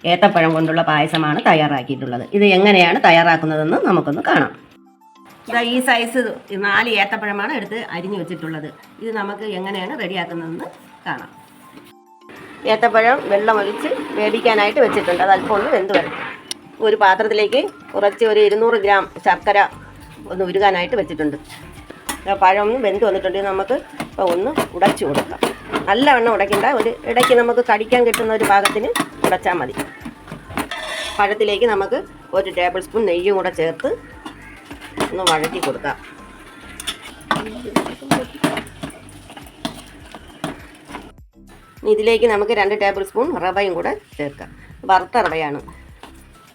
ഏത്തപ്പഴം കൊണ്ടുള്ള പായസമാണ് തയ്യാറാക്കിയിട്ടുള്ളത്. ഇത് എങ്ങനെയാണ് തയ്യാറാക്കുന്നതെന്ന് നമുക്കൊന്ന് കാണാം. ഇതാ ഈ സൈസ് 4 ഏത്തപ്പഴമാണ് എടുത്ത് അരിഞ്ഞു വെച്ചിട്ടുള്ളത്. ഇത് നമുക്ക് എങ്ങനെയാണ് റെഡിയാക്കുന്നതെന്ന് കാണാം. ഏത്തപ്പഴം വെള്ളമൊഴിച്ച് വേവിക്കാനായിട്ട് വെച്ചിട്ടുണ്ട്. അത് അല്പം ഒന്ന് വെന്ത് വരും. ഒരു പാത്രത്തിലേക്ക് കുറച്ച് ഒരു 200 ഗ്രാം ശർക്കര ഒന്ന് ഉരുകാനായിട്ട് വെച്ചിട്ടുണ്ട്. പഴം ഒന്ന് വെന്ത് വന്നിട്ടുണ്ട്. നമുക്ക് ഇപ്പോൾ ഒന്ന് ഉടച്ചു കൊടുക്കാം. നല്ലവണ്ണം ഉടയ്ക്കേണ്ട, ഒരു ഇടയ്ക്ക് നമുക്ക് കടിക്കാൻ കിട്ടുന്ന ഒരു പാകത്തിന് ഉടച്ചാൽ മതി. പഴത്തിലേക്ക് നമുക്ക് 1 ടേബിൾ സ്പൂൺ നെയ്യും കൂടെ ചേർത്ത് ഒന്ന് വഴറ്റി കൊടുക്കാം. ഇതിലേക്ക് നമുക്ക് 2 ടേബിൾ സ്പൂൺ റവയും കൂടെ ചേർക്കാം. വറുത്ത റവയാണ്.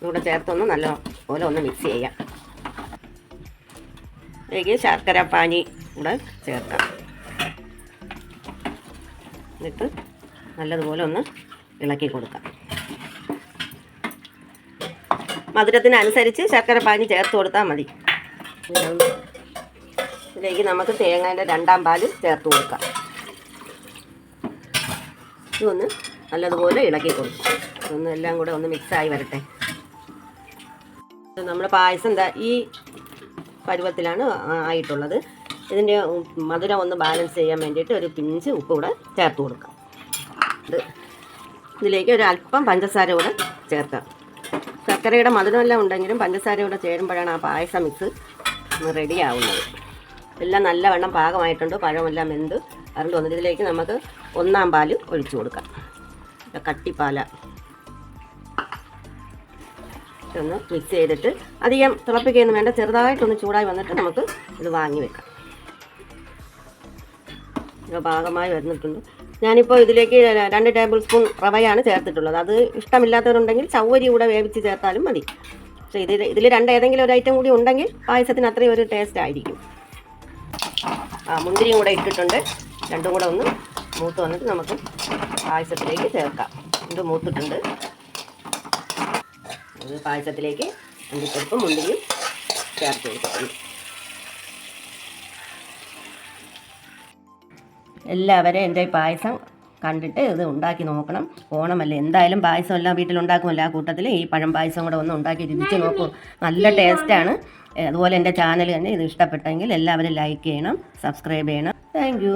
ഇവിടെ ചേർത്തൊന്ന് നല്ലപോലെ ഒന്ന് മിക്സ് ചെയ്യാം. ഇതിലേക്ക് ശർക്കര പാനി കൂടെ ചേർക്കാം. എന്നിട്ട് നല്ലതുപോലെ ഒന്ന് ഇളക്കി കൊടുക്കാം. മധുരത്തിനനുസരിച്ച് ശർക്കര പാനി ചേർത്ത് കൊടുത്താൽ മതി. ഇതിലേക്ക് നമുക്ക് തേങ്ങയുടെ 2ാം പാല് ചേർത്ത് കൊടുക്കാം. ഇതൊന്ന് നല്ലതുപോലെ ഇളക്കി കൊടുക്കും. ഇതൊന്ന് എല്ലാം കൂടെ ഒന്ന് മിക്സായി വരട്ടെ. നമ്മുടെ പായസം എന്താ ഈ പരുവത്തിലാണ് ആയിട്ടുള്ളത്. ഇതിൻ്റെ മധുരം ഒന്ന് ബാലൻസ് ചെയ്യാൻ വേണ്ടിയിട്ട് ഒരു പിഞ്ച് ഉപ്പ് കൂടെ ചേർത്ത് കൊടുക്കാം. ഇതിലേക്ക് ഒരു അല്പം പഞ്ചസാര കൂടെ ചേർക്കാം. ശർക്കരയുടെ മധുരമെല്ലാം ഉണ്ടെങ്കിലും പഞ്ചസാര കൂടെ ചേരുമ്പോഴാണ് ആ പായസ മിക്സ് റെഡി ആവുന്നത്. എല്ലാം നല്ലവണ്ണം പാകമായിട്ടുണ്ട്. പഴമെല്ലാം വെന്ത് വരണ്ട് വന്നിട്ട് ഇതിലേക്ക് നമുക്ക് 1ാം പാല് ഒഴിച്ചു കൊടുക്കാം. കട്ടിപ്പാല ഒന്ന് മിക്സ് ചെയ്തിട്ട് അധികം തിളപ്പിക്കുകയൊന്നും വേണ്ട. ചെറുതായിട്ടൊന്ന് ചൂടായി വന്നിട്ട് നമുക്ക് ഇത് വാങ്ങി വെക്കാം. പാകമായി വരുന്നിട്ടുണ്ട്. ഞാനിപ്പോൾ ഇതിലേക്ക് 2 ടേബിൾ സ്പൂൺ റവയാണ് ചേർത്തിട്ടുള്ളത്. അത് ഇഷ്ടമില്ലാത്തവരുണ്ടെങ്കിൽ ചവ്വരി കൂടെ വേവിച്ച് ചേർത്താലും മതി. പക്ഷേ ഇതിൽ ഏതെങ്കിലും ഒരു ഐറ്റം കൂടി ഉണ്ടെങ്കിൽ പായസത്തിന് അത്രയും ഒരു ടേസ്റ്റ് ആയിരിക്കും. മുന്തിരിയും കൂടെ ഇട്ടിട്ടുണ്ട്. രണ്ടും കൂടെ ഒന്ന് മൂത്ത് വന്നിട്ട് നമുക്ക് പായസത്തിലേക്ക് ചേർക്കാം. ഇത് മൂത്തിട്ടുണ്ട്. ഇത് പായസത്തിലേക്ക് അണ്ടിപ്പരിപ്പും മുന്തിരിയും ചേർത്ത് കൊടുക്കാം. എല്ലാവരും എൻ്റെ പായസം കണ്ടിട്ട് ഇത് ഉണ്ടാക്കി നോക്കണം. ഓണമല്ലേ, എന്തായാലും പായസം എല്ലാം വീട്ടിലുണ്ടാക്കുമല്ലോ. ആ കൂട്ടത്തിൽ ഈ പഴം പായസം കൂടെ ഒന്ന് ഉണ്ടാക്കി രുചിച്ച് നോക്കും. നല്ല ടേസ്റ്റാണ്. അതുപോലെ എൻ്റെ ചാനൽ തന്നെ ഇത് ഇഷ്ടപ്പെട്ടെങ്കിൽ എല്ലാവരും ലൈക്ക് ചെയ്യണം, സബ്സ്ക്രൈബ് ചെയ്യണം. താങ്ക്